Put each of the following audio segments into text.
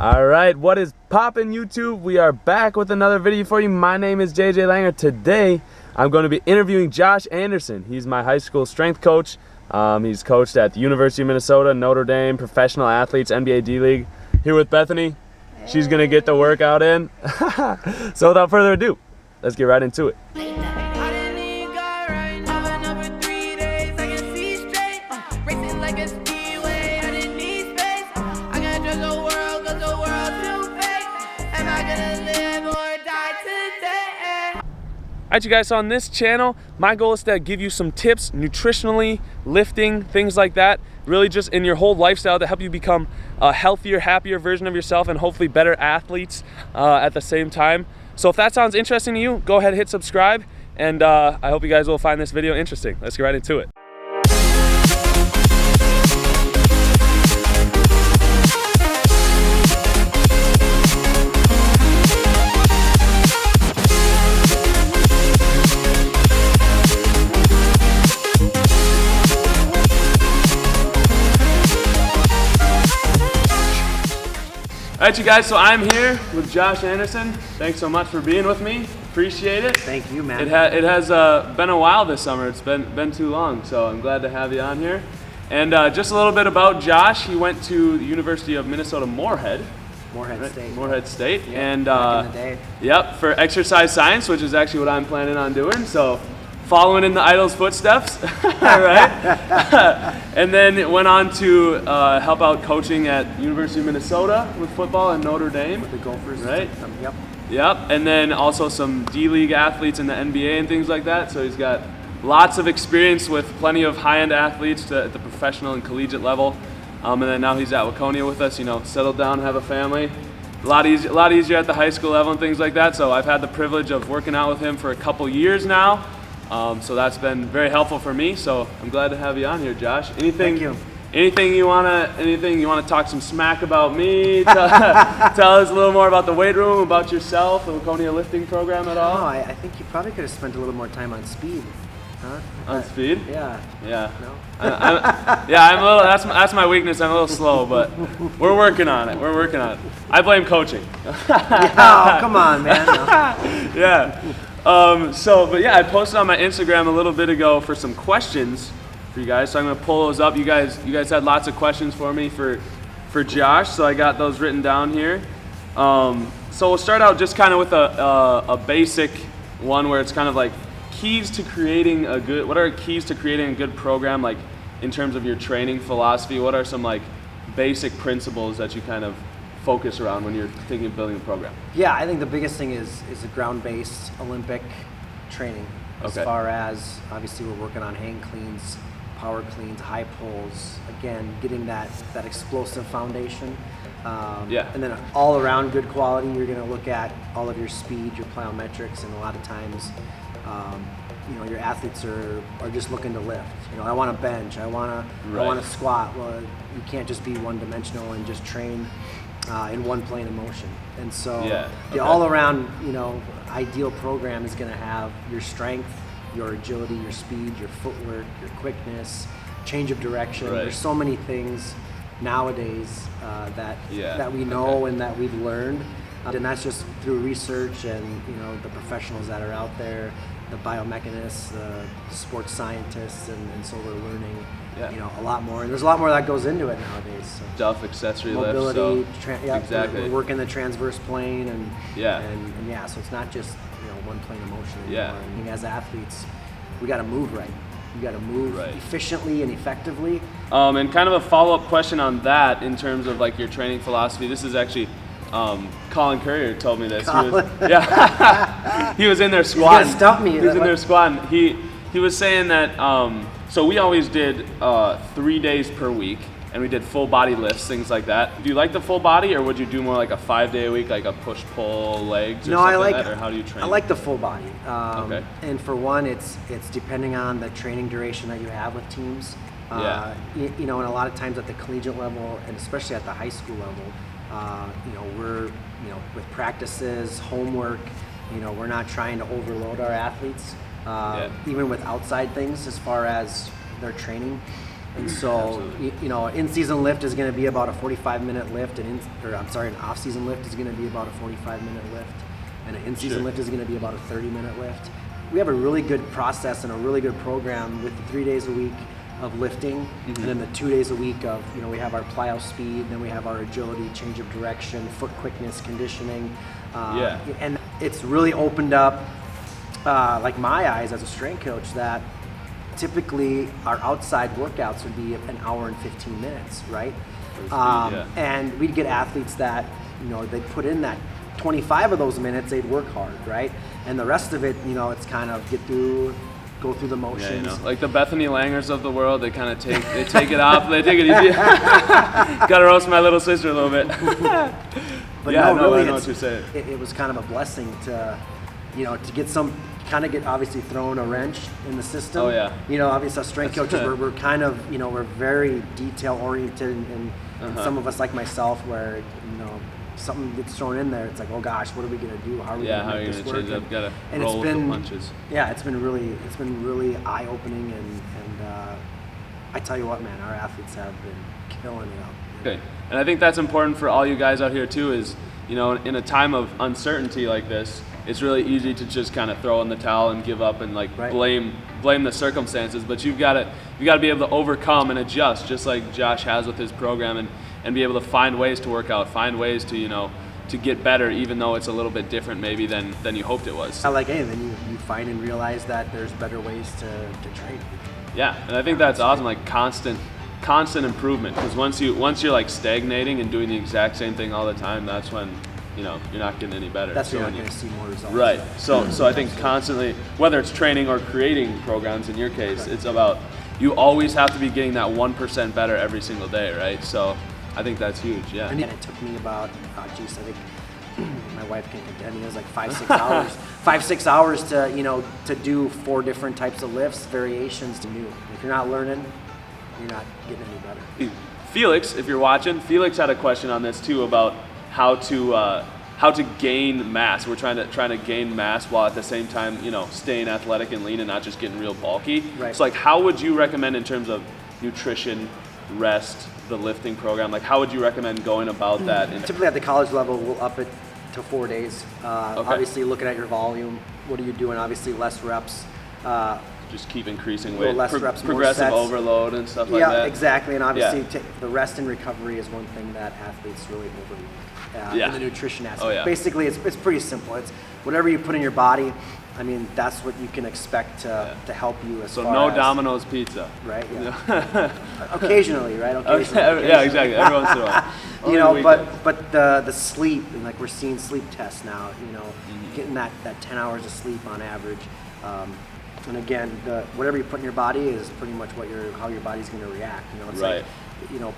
All right, what is poppin' YouTube? We are back with another video for you. My name is JJ Langer. Today, I'm going to be interviewing Josh Anderson. He's my high school strength coach. He's coached at the University of Minnesota, Notre Dame, professional athletes, NBA D-League. Here with Bethany. She's going to get the workout in. So without further ado, let's get right into it. Alright you guys, so on this channel, my goal is to give you some tips nutritionally, lifting, things like that, really just in your whole lifestyle to help you become a healthier, happier version of yourself and hopefully better athletes at the same time. So if that sounds interesting to you, go ahead and hit subscribe, and I hope you guys will find this video interesting. Let's get right into it. All right, you guys, so I'm here with Josh Anderson. Thanks so much for being with me. Appreciate it. Thank you, man. It has been a while this summer. It's been too long, so I'm glad to have you on here. And just a little bit about Josh. He went to the University of Minnesota Moorhead. Moorhead State. Yep, and back in the day. Yep, for exercise science, which is actually what I'm planning on doing. So following in the idol's footsteps, right? And then went on to help out coaching at University of Minnesota with football and Notre Dame. With the Gophers. Right? Yep. Yep, and then also some D-League athletes in the NBA and things like that. So he's got lots of experience with plenty of high-end athletes at the professional and collegiate level. And then now he's at Waconia with us, you know, settled down, have a family. A lot easier at the high school level and things like that. So I've had the privilege of working out with him for a couple years now. So that's been very helpful for me. So I'm glad to have you on here, Josh. Thank you. Anything you wanna talk some smack about me? Tell us a little more about the weight room, about yourself, the Waconia lifting program at all? No, I think you probably could have spent a little more time on speed, huh? On speed? Yeah. Yeah. No. I'm a little. That's my weakness. I'm a little slow, but we're working on it. I blame coaching. Oh, come on, man. No. Yeah. But yeah, I posted on my Instagram a little bit ago for some questions for you guys. So I'm gonna pull those up. You guys had lots of questions for me for Josh. So I got those written down here. So we'll start out just kind of with a basic one where it's kind of like what are keys to creating a good program, like in terms of your training philosophy? What are some like basic principles that you kind of focus around when you're thinking of building a program? Yeah, I think the biggest thing is a ground-based Olympic training. As far as, obviously we're working on hang cleans, power cleans, high pulls, again, getting that explosive foundation. And then all around good quality, you're gonna look at all of your speed, your plyometrics, and a lot of times, your athletes are just looking to lift. I want to bench, I want to squat. Well, you can't just be one-dimensional and just train in one plane of motion. And so the all-around, ideal program is going to have your strength, your agility, your speed, your footwork, your quickness, change of direction. Right. There's so many things nowadays that we know and that we've learned. And that's just through research and the professionals that are out there, the biomechanists, the sports scientists, and so we're learning a lot more. And there's a lot more that goes into it nowadays. So stuff, accessory mobility, lift, exactly. We're working the transverse plane and so it's not just one plane of motion anymore. Yeah. And as athletes, we got to move right. You got to move efficiently and effectively. And kind of a follow-up question on that in terms of like your training philosophy. This is actually Colin Courier told me this. He was in there squatting. He's gonna stump me. He was in there squatting. He was saying that so we always did 3 days per week, and we did full body lifts, things like that. Do you like the full body, or would you do more like a 5-day a week, like a push pull legs or something like that? Or how do you train? I like the full body. Okay. And for one, it's depending on the training duration that you have with teams. And a lot of times at the collegiate level, and especially at the high school level, we're with practices, homework, we're not trying to overload our athletes, even with outside things as far as their training. And so, in-season lift is going to be about a 45-minute lift, an off-season lift is going to be about a 45-minute lift, and an in-season lift is going to be about a 30-minute lift. We have a really good process and a really good program with the 3 days a week of lifting, and then the 2 days a week of, we have our plyo speed, then we have our agility, change of direction, foot quickness, conditioning. And it's really opened up, like my eyes as a strength coach, that typically our outside workouts would be an hour and 15 minutes, right? And we'd get athletes that, they'd put in that 25 of those minutes, they'd work hard, right? And the rest of it, it's kind of go through the motions. Yeah, like the Bethany Langers of the world, they kind of take it off, they take it easy. Gotta roast my little sister a little bit. But I know what you're saying. It was kind of a blessing to, to get obviously thrown a wrench in the system. Oh yeah. Obviously as strength coaches, we're kind of, we're very detail oriented, and some of us like myself, where something gets thrown in there, it's like, oh gosh, what are we gonna do? How are we gonna make this work? Change up? Gotta roll with the punches. Yeah, it's been really eye opening, and I tell you what, man, our athletes have been killing it up. Okay, and I think that's important for all you guys out here too. Is in a time of uncertainty like this, it's really easy to just kind of throw in the towel and give up and blame the circumstances. But you've got to be able to overcome and adjust, just like Josh has with his program, and be able to find ways to work out, find ways to to get better, even though it's a little bit different maybe than you hoped it was. I like anything, you find and realize that there's better ways to train. Yeah, and I think that's awesome, like constant improvement. Because once you're like stagnating and doing the exact same thing all the time, that's when you're not getting any better. That's when you're not going to see more results. Right. So I think constantly, whether it's training or creating programs, in your case, it's about, you always have to be getting that 1% better every single day, right? So I think that's huge. Yeah. And it took me about, I think my wife can contend, it was like 5-6 hours. 5-6 hours to do 4 different types of lifts, variations to new. If you're not learning, you're not getting any better. Felix, if you're watching, Felix had a question on this too about how to gain mass. We're trying to gain mass while at the same time, staying athletic and lean and not just getting real bulky. Right. So how would you recommend in terms of nutrition, rest, the lifting program? How would you recommend going about that? Typically at the college level, we'll up it to 4 days. Obviously looking at your volume, what are you doing? Obviously less reps. Just keep increasing weight. Less reps, more progressive sets. Overload and stuff like that. Yeah, exactly. And obviously the rest and recovery is one thing that athletes really overlook. In the nutrition aspect. Oh, yeah. Basically, it's pretty simple. It's whatever you put in your body. I mean, that's what you can expect to help you as far as... So no Domino's pizza. Right, yeah. Occasionally, right? Occasionally. Yeah, exactly. Every once in a while. But the sleep, and we're seeing sleep tests now, getting that 10 hours of sleep on average. And again, whatever you put in your body is pretty much how your body's going to react. It's like,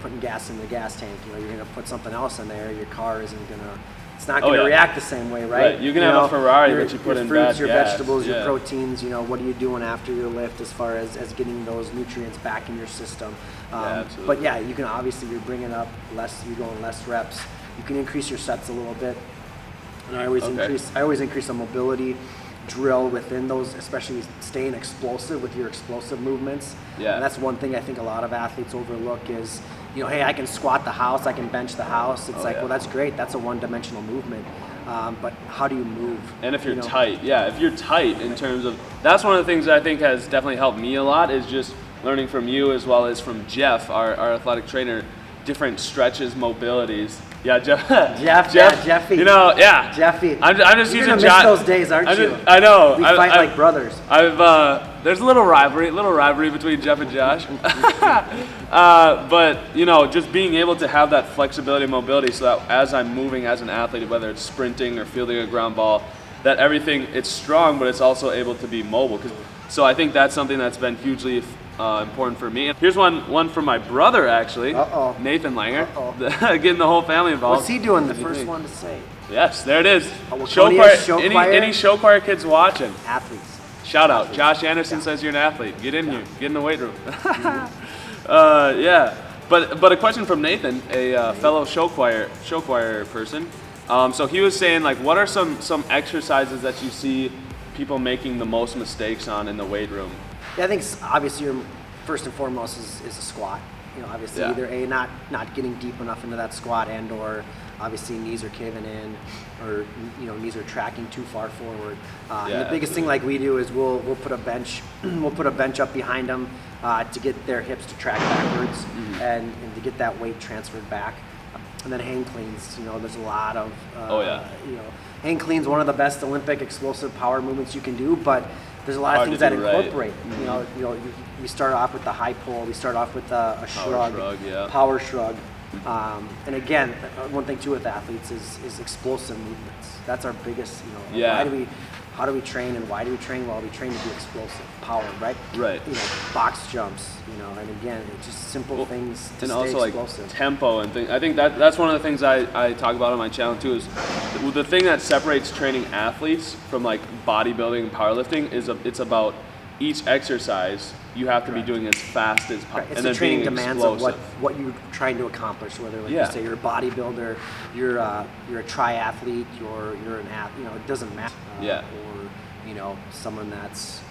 putting gas in the gas tank. You're going to put something else in there, your car isn't going to... It's not going to react the same way, right? You can have a Ferrari, but you put in fruits, bad your gas. vegetables, your proteins. What are you doing after your lift as far as getting those nutrients back in your system? Absolutely. But yeah, you can obviously, you're bringing up less. You're going less reps. You can increase your sets a little bit. And I always increase the mobility drill within those, especially staying explosive with your explosive movements. Yeah. And that's one thing I think a lot of athletes overlook is, hey, I can squat the house, I can bench the house. It's well, that's great. That's a one-dimensional movement. But how do you move? And if you're tight, if you're tight in terms of, that's one of the things that I think has definitely helped me a lot, is just learning from you as well as from Jeff, our athletic trainer, different stretches, mobilities. Yeah, Jeffy. Jeffy. I'm just You're using gonna miss those days, aren't you? I know. We fight like brothers. There's a little rivalry between Jeff and Josh. But just being able to have that flexibility and mobility, so that as I'm moving as an athlete, whether it's sprinting or fielding a ground ball, that everything, it's strong, but it's also able to be mobile. So I think that's something that's been hugely important for me. Here's one for my brother, actually. Nathan Langer. Getting the whole family involved. What's he doing? The first one to say. Yes, there it is. Show choir. Any show choir kids watching? Athletes. Shout out. Josh Anderson says you're an athlete. Get in here. Get in the weight room. But a question from Nathan, a fellow show choir person. So he was saying, what are some exercises that you see people making the most mistakes on in the weight room? Yeah, I think obviously first and foremost is a squat. Obviously Yeah. either not getting deep enough into that squat, and or obviously knees are caving in, or knees are tracking too far forward. And the biggest thing like we do is we'll put a bench up behind them to get their hips to track backwards and to get that weight transferred back. And then hang cleans, there's a lot of hang cleans, one of the best Olympic explosive power movements you can do, but there's a lot of things that incorporate. Right. We start off with the high pull. We start off with a power shrug. And again, one thing too with athletes is explosive movements. That's our biggest. How do we train, and why do we train? Well, we train to be explosive, power, right? Right. Box jumps. And again, it's just simple things to and stay also explosive. Like tempo and things. I think that's one of the things I talk about on my channel too. Is the thing that separates training athletes from like bodybuilding and powerlifting is it's about each exercise you have to be doing as fast as possible. Right. It's and the then training being demands explosive. of what you're trying to accomplish. Whether you say you're a bodybuilder, you're a triathlete, you're an athlete. It doesn't matter. Or someone that's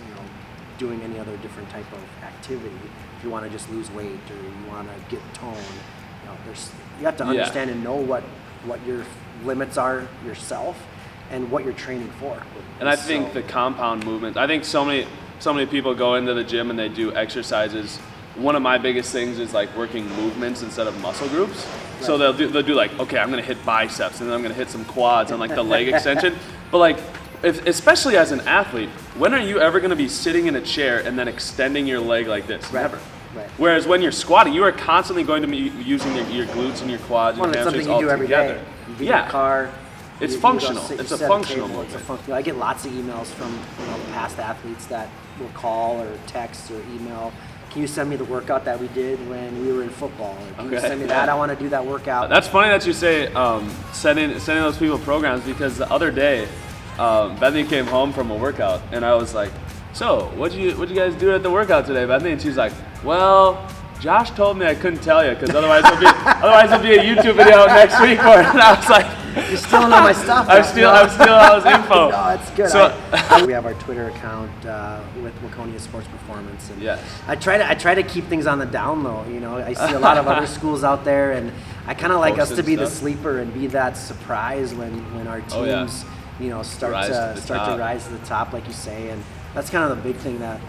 doing any other different type of activity. If you want to just lose weight or you want to get toned, you have to understand and know what your limits are yourself and what you're training for. And I think the compound movement. I think so many people go into the gym and they do exercises. One of my biggest things is like working movements instead of muscle groups. Right. So they'll do like, okay, I'm gonna hit biceps and then I'm gonna hit some quads and like the leg extension. But like, especially as an athlete, when are you ever gonna be sitting in a chair and then extending your leg like this? Right. Never. Right. Whereas when you're squatting, you are constantly going to be using your glutes and your quads and your hamstrings all together. It's something you do every day. You get in your car. It's functional. It's a functional movement. I get lots of emails from past athletes that will call or text or email. Can you send me the workout that we did when we were in football? Or can you send me that? I want to do that workout. That's funny that you say sending those people programs, because the other day, Bethany came home from a workout and I was like, so what'd you guys do at the workout today, Bethany? And she's like, well, Josh told me I couldn't tell you because otherwise there'll be a YouTube video out next week for it. And I was like, you're stealing all my stuff. I'm stealing all his info. No, that's good. So, we have our Twitter account with Waconia Sports Performance, and I try to keep things on the down low. I see a lot of other schools out there, and I kind of like us to be the sleeper and be that surprise when our teams start to rise to the top, like you say. And that's kind of the big thing that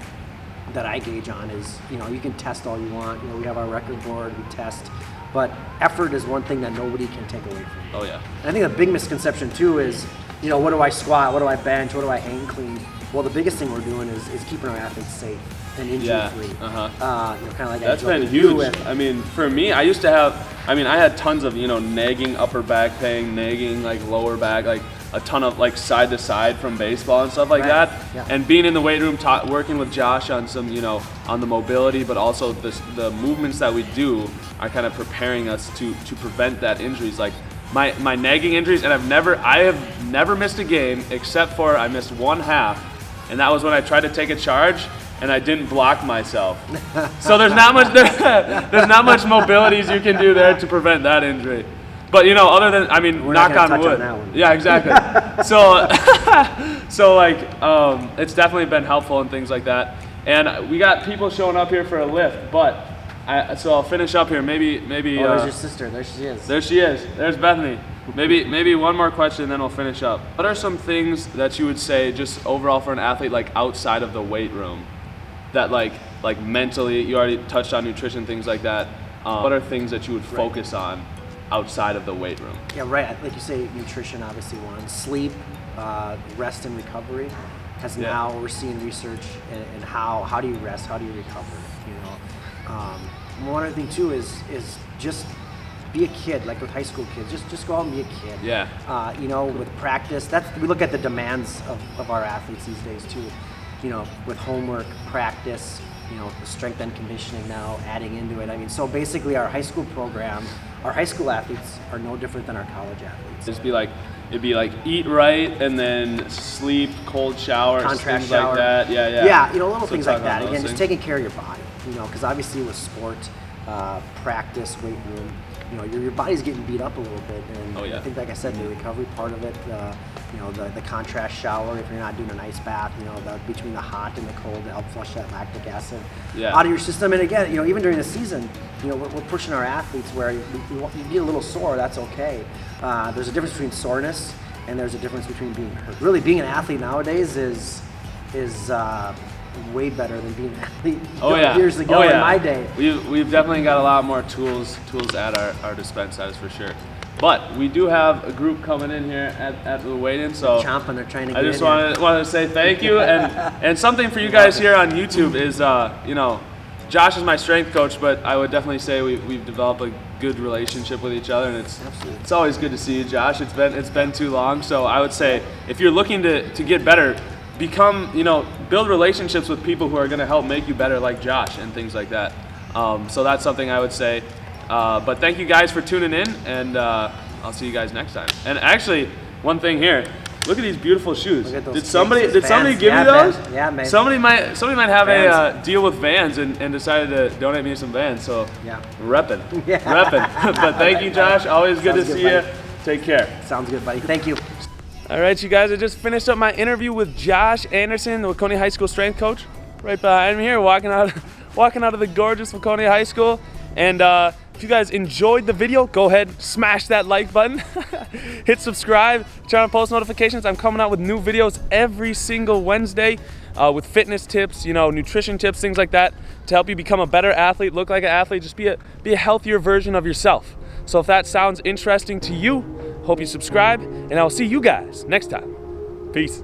I gauge on is you can test all you want. We have our record board, we test. But effort is one thing that nobody can take away from you. Oh yeah. And I think the big misconception too is, what do I squat? What do I bench? What do I hang clean? Well, the biggest thing we're doing is keeping our athletes safe and injury free. Kind of like that's been huge. I mean, for me, I had tons of nagging upper back pain, nagging like lower back, like a ton of like side to side from baseball and stuff like that. Yeah. And being in the weight room, working with Josh on some, on the mobility, but also the movements that we do are kind of preparing us to prevent that injuries. Like my nagging injuries, and I have never missed a game except for I missed one half, and that was when I tried to take a charge and I didn't block myself. So there's not much mobilities you can do there to prevent that injury. But other than we're knock not on wood. on that one. Yeah, exactly. so like it's definitely been helpful and things like that. And we got people showing up here for a lift, but I'll finish up here. Maybe. There's your sister. There she is. There she is. There's Bethany. Maybe one more question, then we'll finish up. What are some things that you would say, just overall for an athlete, like outside of the weight room, that like mentally? You already touched on nutrition, things like that. What are things that you would focus on outside of the weight room? Yeah, right. Like you say, nutrition obviously one. Sleep, rest and recovery. Because now we're seeing research and how do you rest, how do you recover? One other thing too is just be a kid, like with high school kids. Just go out and be a kid. Yeah. With practice, we look at the demands of our athletes these days too. With homework, practice, the strength and conditioning now adding into it. So basically our high school program, our high school athletes are no different than our college athletes. It'd be like eat right and then sleep, cold showers, contrast things shower. like that. Yeah. Yeah, little things like that. Again, just taking care of your body. Because obviously with sport, practice, weight room, you know, your body's getting beat up a little bit, and I think, like I said, the recovery part of it, you know, the contrast shower, if you're not doing an ice bath, you know, between the hot and the cold to help flush that lactic acid out of your system. And again, you know, even during the season, you know, we're pushing our athletes where you get a little sore, that's okay. There's a difference between soreness and there's a difference between being hurt. Really, being an athlete nowadays is way better than being an athlete years ago in my day. We've definitely got a lot more tools at our dispense, that is for sure. But we do have a group coming in here at the weigh-in, so chomping, they're trying to get I just wanted to say thank you, and something for you guys here on YouTube is, you know, Josh is my strength coach, but I would definitely say we've developed a good relationship with each other, and it's always good to see you, Josh. It's been too long, so I would say if you're looking to get better, build relationships with people who are going to help make you better, like Josh and things like that. So that's something I would say. But thank you guys for tuning in, and I'll see you guys next time. And actually, one thing here, look at these beautiful shoes. Did somebody give you those? Yeah, maybe. Somebody might have a deal with Vans and decided to donate me some Vans. So repping. But thank you, Josh. Always good to see you. Take care. Sounds good, buddy. Thank you. All right, you guys, I just finished up my interview with Josh Anderson, the Waconia High School strength coach. Right behind me here, walking out of the gorgeous Waconia High School. And if you guys enjoyed the video, go ahead, smash that like button, hit subscribe, turn on post notifications. I'm coming out with new videos every single Wednesday with fitness tips, you know, nutrition tips, things like that, to help you become a better athlete, look like an athlete, just be a healthier version of yourself. So if that sounds interesting to you, hope you subscribe, and I'll see you guys next time. Peace.